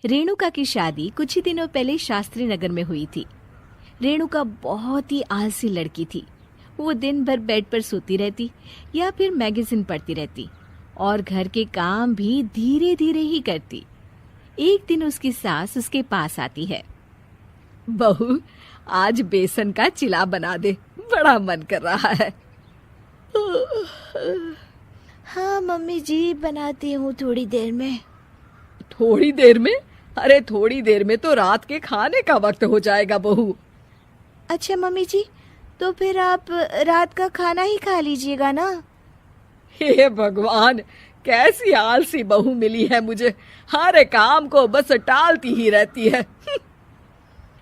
रेणुका की शादी कुछ ही दिनों पहले शास्त्री नगर में हुई थी। रेणुका बहुत ही आलसी लड़की थी। वो दिन भर बेड पर सोती रहती या फिर मैगजीन पढ़ती रहती और घर के काम भी धीरे धीरे ही करती। एक दिन उसकी सास उसके पास आती है। बहू, आज बेसन का चिला बना दे, बड़ा मन कर रहा है। हाँ मम्मी जी, बनाती हूँ थोड़ी देर में। थोड़ी देर में? अरे थोड़ी देर में तो रात के खाने का वक्त हो जाएगा बहू। अच्छा मम्मी जी, तो फिर आप रात का खाना ही खा लीजिएगा ना। हे भगवान, कैसी आलसी बहू मिली है मुझे, हर काम को बस टालती ही रहती है।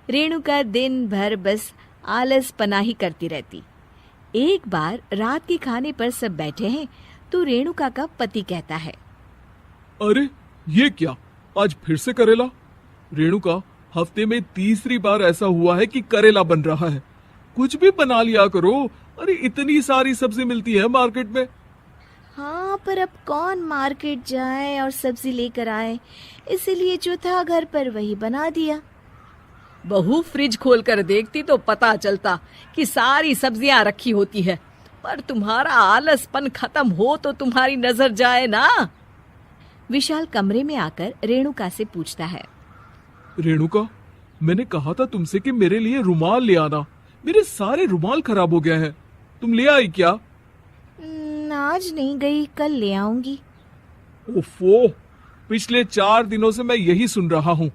रेणुका दिन भर बस आलस पना ही करती रहती। एक बार रात के खाने पर सब बैठे हैं तो रेणुका का पति कहता है, अरे ये क्या, आज फिर से करेला? रेणुका, हफ्ते में तीसरी बार ऐसा हुआ है कि करेला बन रहा है। कुछ भी बना लिया करो। अरे इतनी सारी सब्जी मिलती है मार्केट में। हाँ, पर अब कौन मार्केट जाए और सब्जी लेकर आए, इसीलिए जो था घर पर वही बना दिया। बहू, फ्रिज खोल कर देखती तो पता चलता कि सारी सब्जियां रखी होती है, पर तुम्हारा आलसपन खत्म हो तो तुम्हारी नजर जाए ना। विशाल कमरे में आकर रेणुका से पूछता है, रेणुका, मैंने कहा था तुमसे कि मेरे लिए रुमाल ले आना। मेरे सारे रुमाल खराब हो गए हैं। तुम ले आई क्या? आज नहीं गई, कल ले आऊंगी। ओफो, पिछले 4 दिनों से मैं यही सुन रहा हूँ।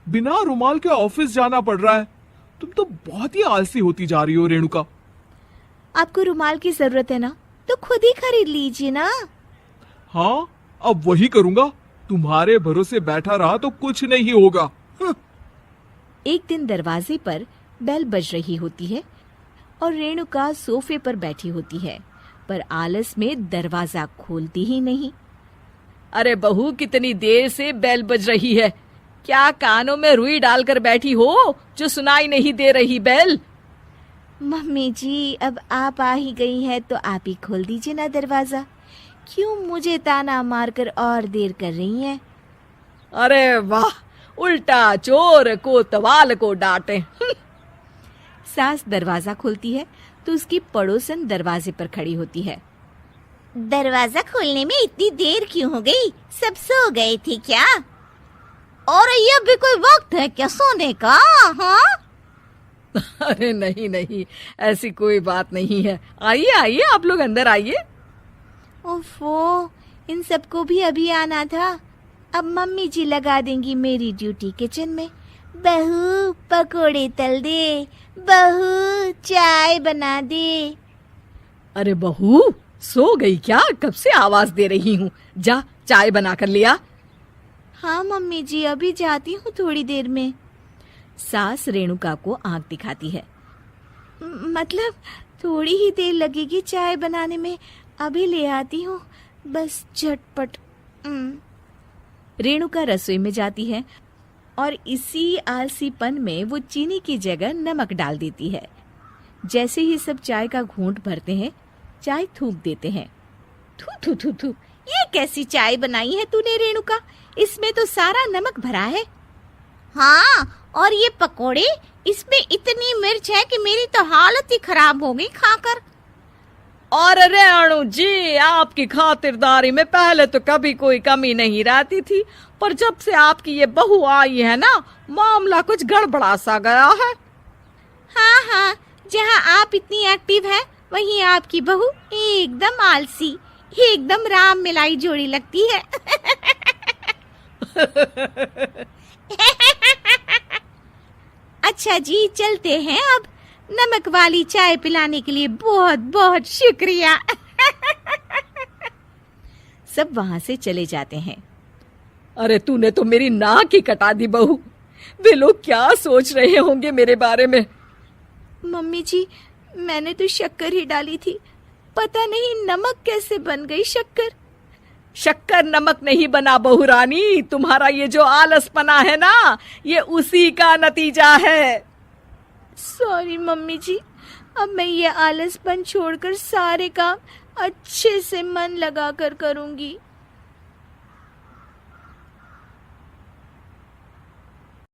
बिना रुमाल के ऑफिस जाना पड़ रहा है। तुम तो बहुत ही आलसी होती जा रही हो रेणुका। आपको रुमाल की जरूरत है ना, तो खुद ही खरीद लीजिए ना। हाँ, अब वही करूंगा। तुम्हारे भरोसे बैठा रहा तो कुछ नहीं होगा। एक दिन दरवाजे पर बेल बज रही होती है और रेणुका सोफे पर बैठी होती है, पर आलस में दरवाजा खोलती ही नहीं। अरे बहू, कितनी देर से बेल बज रही है? क्या कानों में रुई डालकर बैठी हो जो सुनाई नहीं दे रही बेल? मम्मी जी, अब आप आ ही गई हैं तो आप ही खोल दीजिए ना दरवाजा। क्यों मुझे ताना मारकर और देर कर रही हैं? अरे वाह, उल्टा चोर को तवाल को डांटे। सास दरवाजा खोलती है तो उसकी पड़ोसन दरवाजे पर खड़ी होती है। दरवाजा खोलने में इतनी देर क्यों हो गई? सब सो गए थे क्या? और ये भी कोई वक्त है क्या सोने का? हाँ? अरे नहीं नहीं, ऐसी कोई बात नहीं है। आइए आइए, आप लोग अंदर आइए। ओफो, इन सबको भी अभी आना था। अब मम्मी जी लगा देंगी मेरी ड्यूटी किचन में। बहू पकोड़े तल दे, बहू चाय बना दे। अरे बहू, सो गई क्या? कब से आवाज दे रही हूँ, जा चाय बना कर लिया। हाँ मम्मी जी, अभी जाती हूँ थोड़ी देर में। सास रेणुका को आंख दिखाती है। मतलब थोड़ी ही देर लगेगी चाय बनाने में, अभी ले आती हूँ, बस झटपट। रेणुका रसोई में जाती है और इसी आलसीपन में वो चीनी की जगह नमक डाल देती है। जैसे ही सब चाय का घूंट भरते हैं, चाय थूक देते हैं। थू थू थू थू, ये कैसी चाय बनाई है तूने रेणुका? इसमें तो सारा नमक भरा है। हाँ, और ये पकोड़े, इसमें इतनी मिर्च है कि मेरी तो हालत ही खराब हो गई खाकर। और रेणु जी, आपकी खातिरदारी में पहले तो कभी कोई कमी नहीं रहती थी, पर जब से आपकी ये बहू आई है ना, मामला कुछ गड़बड़ा सा गया है। हाँ हाँ, जहाँ आप इतनी एक्टिव है, वहीं आपकी बहू एकदम आलसी, एकदम राम मिलाई जोड़ी लगती है। अच्छा जी, चलते हैं अब। नमक वाली चाय पिलाने के लिए बहुत बहुत शुक्रिया। सब वहां से चले जाते हैं। अरे तूने तो मेरी नाक ही कटा दी बहू। वे लोग क्या सोच रहे होंगे मेरे बारे में? मम्मी जी, मैंने तो शक्कर ही डाली थी, पता नहीं नमक कैसे बन गई शक्कर। शक्कर नमक नहीं बना बहू रानी, तुम्हारा ये जो आलसपना है ना, ये उसी का नतीजा है। सॉरी मम्मी जी, अब मैं ये आलसपन छोड़कर सारे काम अच्छे से मन लगाकर करूंगी।